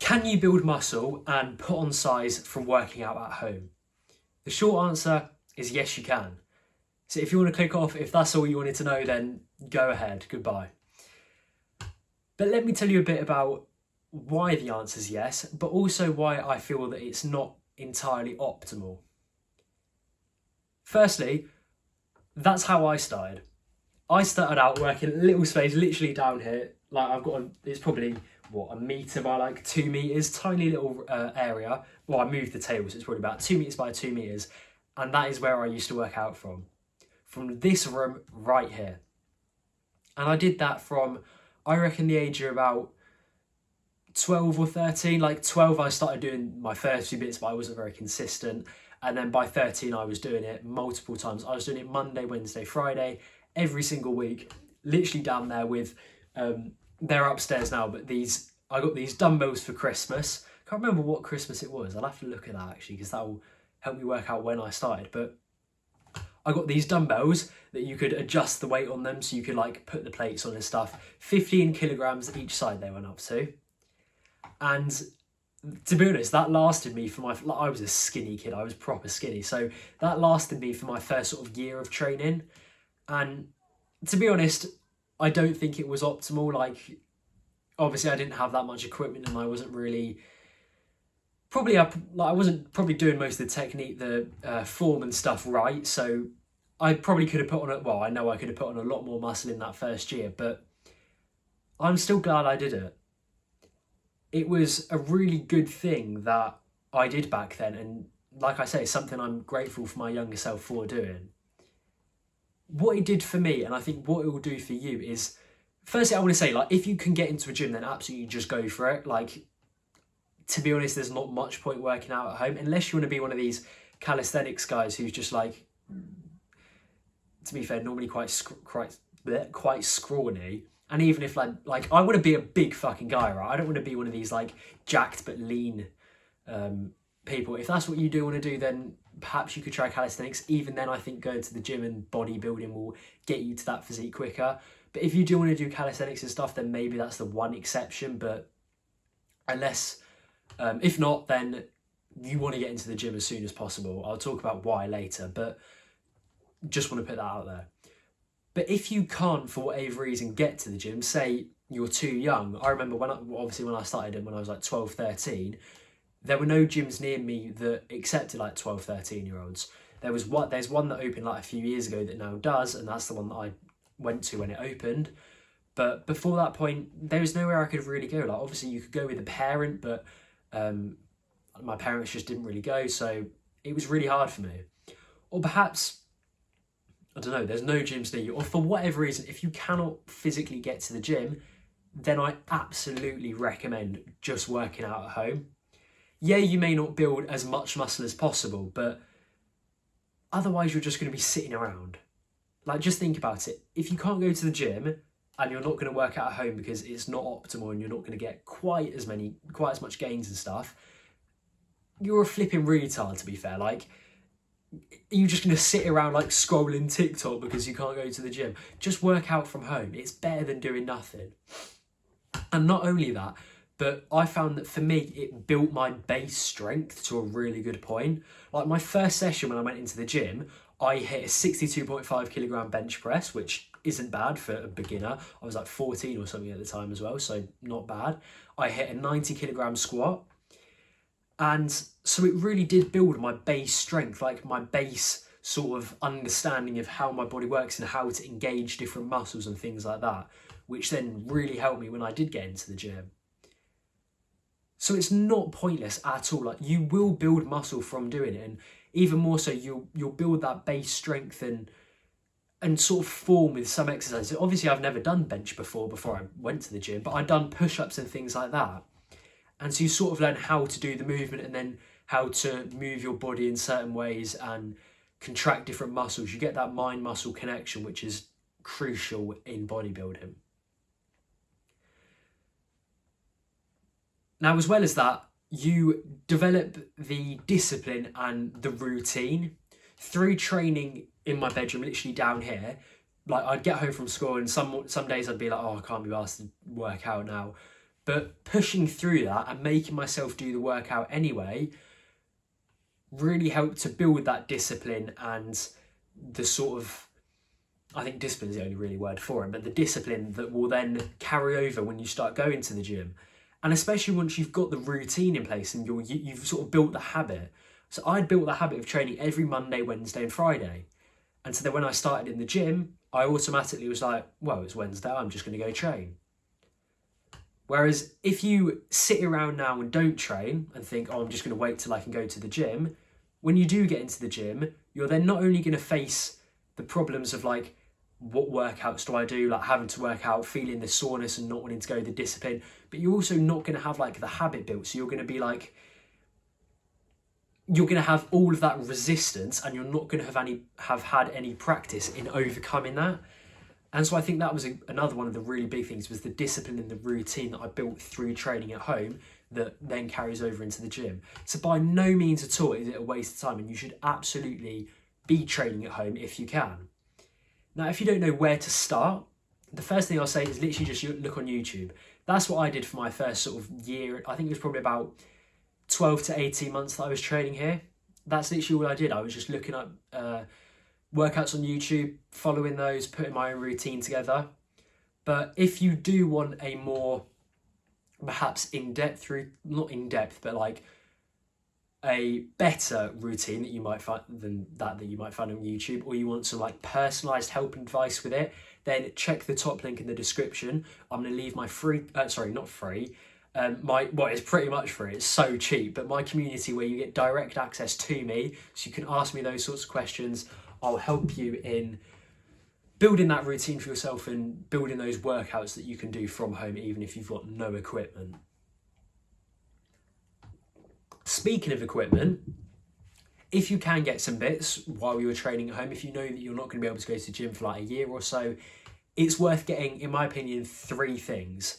Can you build muscle and put on size from working out at home? The short answer is yes, you can. So if you want to click off, if that's all you wanted to know, then go ahead, goodbye. But let me tell you a bit about why the answer is yes, but also why I feel that it's not entirely optimal. Firstly, that's how I started. I started out working a little space, literally down here. Like it's probably, a metre by like 2 metres, tiny little area. Well, I moved the table, so it's probably about 2 metres by 2 metres. And that is where I used to work out from this room right here. And I did that from, I reckon, the age of about 12 or 13. Like 12, I started doing my first few bits, but I wasn't very consistent. And then by 13, I was doing it multiple times. I was doing it Monday, Wednesday, Friday, every single week, literally down there with, they're upstairs now, but I got these dumbbells for Christmas. Can't remember what Christmas it was. I'll have to look at that actually, because that will help me work out when I started. But I got these dumbbells that you could adjust the weight on them, so you could like put the plates on and stuff. 15 kilograms each side they went up to. And to be honest, that lasted me for I was a skinny kid, I was proper skinny. So that lasted me for my first sort of year of training. And to be honest, I don't think it was optimal. Like, obviously I didn't have that much equipment, and I wasn't really, I wasn't probably doing most of the technique, the form and stuff right. So I probably could have put on I know I could have put on a lot more muscle in that first year, but I'm still glad I did it. It was a really good thing that I did back then. And like I say, something I'm grateful for my younger self for doing. What it did for me, and I think what it will do for you, is, firstly, I want to say, like, if you can get into a gym, then absolutely just go for it. Like, to be honest, there's not much point working out at home, unless you want to be one of these calisthenics guys who's just like, to be fair, normally quite scrawny. And even if like I want to be a big fucking guy, right? I don't want to be one of these like jacked but lean people. If that's what you do want to do, then perhaps you could try calisthenics. Even then, I think going to the gym and bodybuilding will get you to that physique quicker. But if you do want to do calisthenics and stuff, then maybe that's the one exception. But unless, if not, then you want to get into the gym as soon as possible. I'll talk about why later, but just want to put that out there. But if you can't, for whatever reason, get to the gym, say you're too young. I remember when I started when I was like 12, 13, there were no gyms near me that accepted like 12, 13-year-olds. There's one that opened like a few years ago that now does, and that's the one that I went to when it opened. But before that point, there was nowhere I could really go. Like, obviously you could go with a parent, but my parents just didn't really go, so it was really hard for me. Or perhaps, I don't know, there's no gyms near you, or for whatever reason, if you cannot physically get to the gym, then I absolutely recommend just working out at home. Yeah, you may not build as much muscle as possible, but otherwise you're just going to be sitting around. Like, just think about it. If you can't go to the gym and you're not going to work out at home because it's not optimal and you're not going to get quite as much gains and stuff, you're a flipping retard, to be fair. Like, you're just going to sit around like scrolling TikTok because you can't go to the gym. Just work out from home. It's better than doing nothing. And not only that, but I found that for me, it built my base strength to a really good point. Like, my first session when I went into the gym, I hit a 62.5 kilogram bench press, which isn't bad for a beginner. I was like 14 or something at the time as well, so not bad. I hit a 90 kilogram squat. And so it really did build my base strength, like my base sort of understanding of how my body works and how to engage different muscles and things like that, which then really helped me when I did get into the gym. So it's not pointless at all. Like, you will build muscle from doing it, and even more so, you'll build that base strength and sort of form with some exercises. Obviously, I've never done bench before I went to the gym, but I'd done push-ups and things like that. And so you sort of learn how to do the movement and then how to move your body in certain ways and contract different muscles. You get that mind-muscle connection, which is crucial in bodybuilding. Now, as well as that, you develop the discipline and the routine through training in my bedroom, literally down here. Like, I'd get home from school and some days I'd be like, oh, I can't be asked to work out now. But pushing through that and making myself do the workout anyway really helped to build that discipline and the sort of, I think discipline is the only really word for it, but the discipline that will then carry over when you start going to the gym. And especially once you've got the routine in place and you've sort of built the habit. So I'd built the habit of training every Monday, Wednesday and Friday. And so then when I started in the gym, I automatically was like, well, it's Wednesday, I'm just going to go train. Whereas if you sit around now and don't train and think, oh, I'm just going to wait till I can go to the gym, when you do get into the gym, you're then not only going to face the problems of like, what workouts do I do, like having to work out, feeling the soreness and not wanting to go the discipline, but you're also not going to have like the habit built. So you're going to be like, you're going to have all of that resistance and you're not going to have had any practice in overcoming that. And so I think that was another one of the really big things, was the discipline and the routine that I built through training at home that then carries over into the gym. So by no means at all is it a waste of time, and you should absolutely be training at home if you can. Now, if you don't know where to start, the first thing I'll say is literally just look on YouTube. That's what I did for my first sort of year. I think it was probably about 12 to 18 months that I was training here. That's literally all I did. I was just looking up workouts on YouTube, following those, putting my own routine together. But if you do want a more perhaps in-depth, not in-depth, but like a better routine that you might find than that you might find on YouTube, or you want some like personalized help and advice with it, then check the top link in the description. I'm going to leave my it's pretty much free, it's so cheap, but my community where you get direct access to me, so you can ask me those sorts of questions. I'll help you in building that routine for yourself and building those workouts that you can do from home, even if you've got no equipment. Speaking of equipment, if you can get some bits while you were training at home, if you know that you're not going to be able to go to the gym for like a year or so, it's worth getting, in my opinion, 3 things.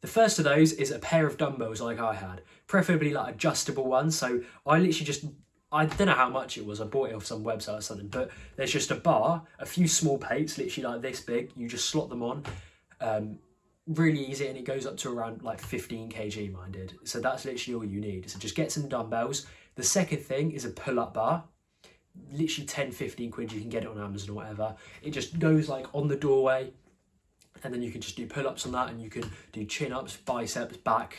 The first of those is a pair of dumbbells like I had, preferably like adjustable ones. So I literally I don't know how much it was, I bought it off some website or something, but there's just a bar, a few small plates, literally like this big, you just slot them on. Really easy, and it goes up to around like 15 kg, mine did. So that's literally all you need. So just get some dumbbells. The second thing is a pull-up bar. Literally 10, 15 quid, you can get it on Amazon or whatever. It just goes like on the doorway, and then you can just do pull-ups on that, and you can do chin-ups, biceps, back.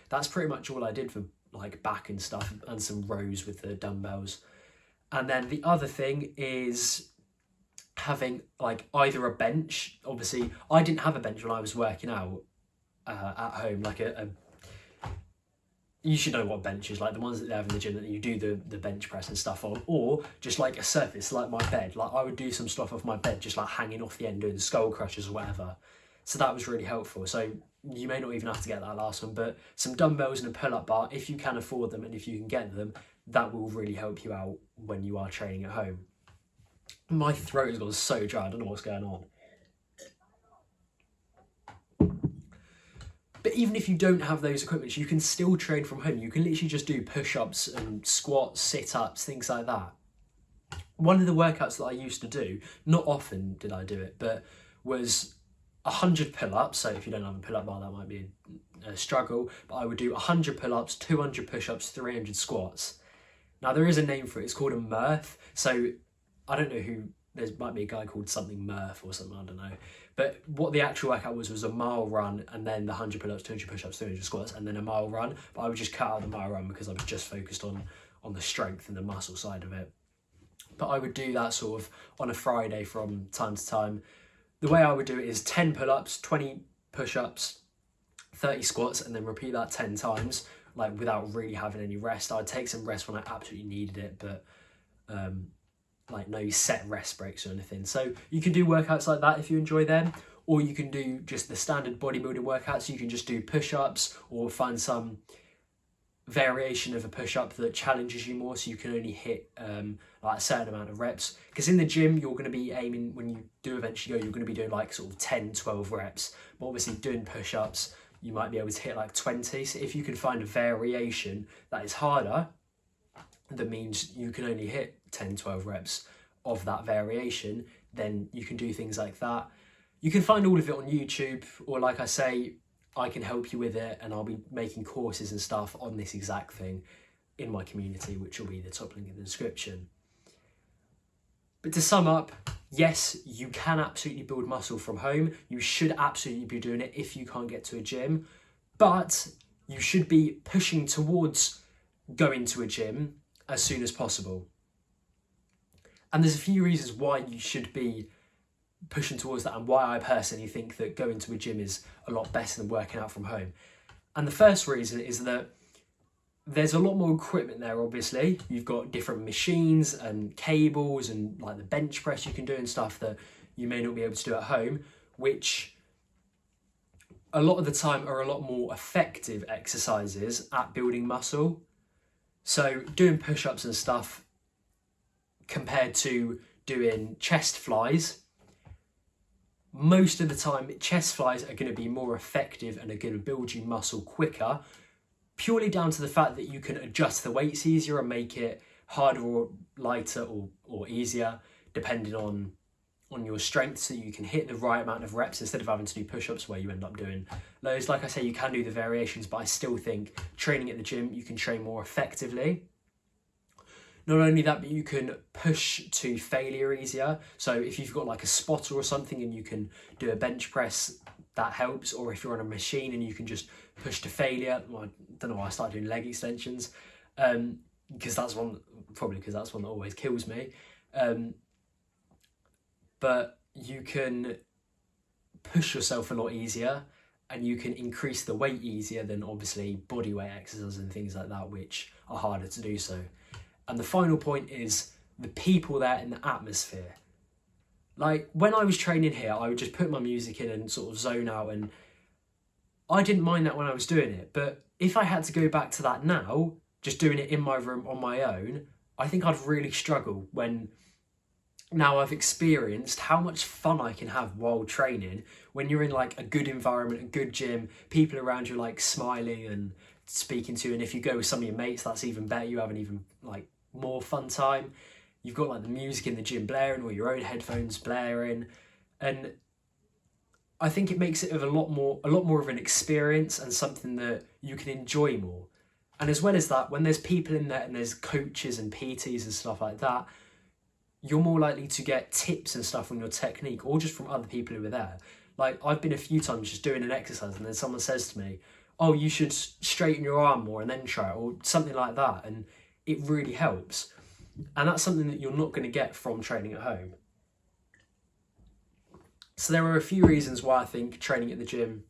That's pretty much all I did for like back and stuff, and some rows with the dumbbells. And then the other thing is having like either a bench. Obviously I didn't have a bench when I was working out at home, like you should know what bench is, like the ones that they have in the gym that you do the bench press and stuff on, or just like a surface like my bed. Like I would do some stuff off my bed just like hanging off the end, doing skull crushes or whatever. So that was really helpful. So you may not even have to get that last one, but some dumbbells and a pull-up bar, if you can afford them and if you can get them, that will really help you out when you are training at home. My throat has gone so dry, I don't know what's going on. But even if you don't have those equipments, you can still train from home. You can literally just do push-ups and squats, sit-ups, things like that. One of the workouts that I used to do, not often did I do it, but was 100 pull-ups. So if you don't have a pull-up bar, that might be a struggle, but I would do 100 pull-ups, 200 push-ups, 300 squats. Now there is a name for it, it's called a Murph. So I don't know who, there might be a guy called something Murph or something, I don't know. But what the actual workout was a mile run, and then the 100 pull-ups, 200 push-ups, 300 squats, and then a mile run. But I would just cut out the mile run because I was just focused on the strength and the muscle side of it. But I would do that sort of on a Friday from time to time. The way I would do it is 10 pull-ups, 20 push-ups, 30 squats, and then repeat that 10 times, like without really having any rest. I'd take some rest when I absolutely needed it, but like no set rest breaks or anything. So you can do workouts like that if you enjoy them, or you can do just the standard bodybuilding workouts. You can just do push-ups or find some variation of a push-up that challenges you more, so you can only hit like a certain amount of reps. Because in the gym, you're going to be aiming, when you do eventually go, you're going to be doing like sort of 10, 12 reps. But obviously doing push-ups, you might be able to hit like 20. So if you can find a variation that is harder, that means you can only hit 10, 12 reps of that variation, then you can do things like that. You can find all of it on YouTube, or like I say, I can help you with it, and I'll be making courses and stuff on this exact thing in my community, which will be the top link in the description. But to sum up, yes, you can absolutely build muscle from home. You should absolutely be doing it if you can't get to a gym, but you should be pushing towards going to a gym as soon as possible. And there's a few reasons why you should be pushing towards that, and why I personally think that going to a gym is a lot better than working out from home. And the first reason is that there's a lot more equipment there, obviously. You've got different machines and cables and like the bench press you can do and stuff that you may not be able to do at home, which a lot of the time are a lot more effective exercises at building muscle. So doing push-ups and stuff compared to doing chest flies, most of the time chest flies are going to be more effective and are going to build you muscle quicker, purely down to the fact that you can adjust the weights easier and make it harder or lighter or easier depending on your strength, so you can hit the right amount of reps instead of having to do push-ups where you end up doing loads. Like I say, you can do the variations, but I still think training at the gym, you can train more effectively. Not only that, but you can push to failure easier. So if you've got like a spotter or something and you can do a bench press, that helps. Or if you're on a machine and you can just push to failure. Well, I don't know why I started doing leg extensions, because that's one that always kills me. But you can push yourself a lot easier, and you can increase the weight easier than obviously body weight exercises and things like that, which are harder to do so. And the final point is the people there in the atmosphere. Like when I was training here, I would just put my music in and sort of zone out, and I didn't mind that when I was doing it. But if I had to go back to that now, just doing it in my room on my own, I think I'd really struggle when now I've experienced how much fun I can have while training when you're in like a good environment, a good gym, people around you like smiling and speaking to you. And if you go with some of your mates, that's even better. You have an even like more fun time. You've got like the music in the gym blaring or your own headphones blaring, and I think it makes it a lot more of an experience and something that you can enjoy more. And as well as that, when there's people in there and there's coaches and PTs and stuff like that, you're more likely to get tips and stuff on your technique, or just from other people who are there. Like I've been a few times just doing an exercise and then someone says to me, oh, you should straighten your arm more and then try it, or something like that. And it really helps. And that's something that you're not going to get from training at home. So there are a few reasons why I think training at the gym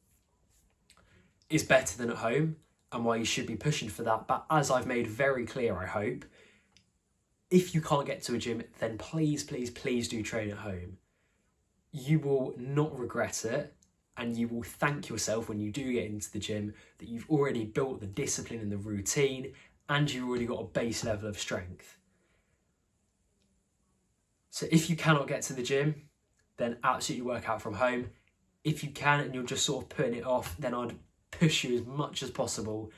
is better than at home, and why you should be pushing for that. But as I've made very clear, I hope, if you can't get to a gym, then please, please, please do train at home. You will not regret it, and you will thank yourself when you do get into the gym that you've already built the discipline and the routine, and you've already got a base level of strength. So if you cannot get to the gym, then absolutely work out from home. If you can and you're just sort of putting it off, then I'd push you as much as possible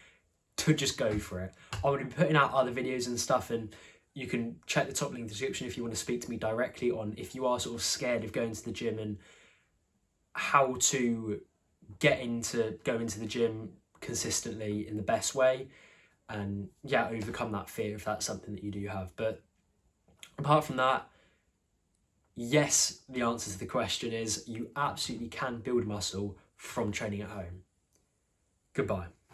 to just go for it. I would be putting out other videos and stuff, and you can check the top link in the description if you want to speak to me directly on if you are sort of scared of going to the gym and how to go into the gym consistently in the best way, and yeah, overcome that fear if that's something that you do have. But apart from that, yes, the answer to the question is you absolutely can build muscle from training at home. Goodbye.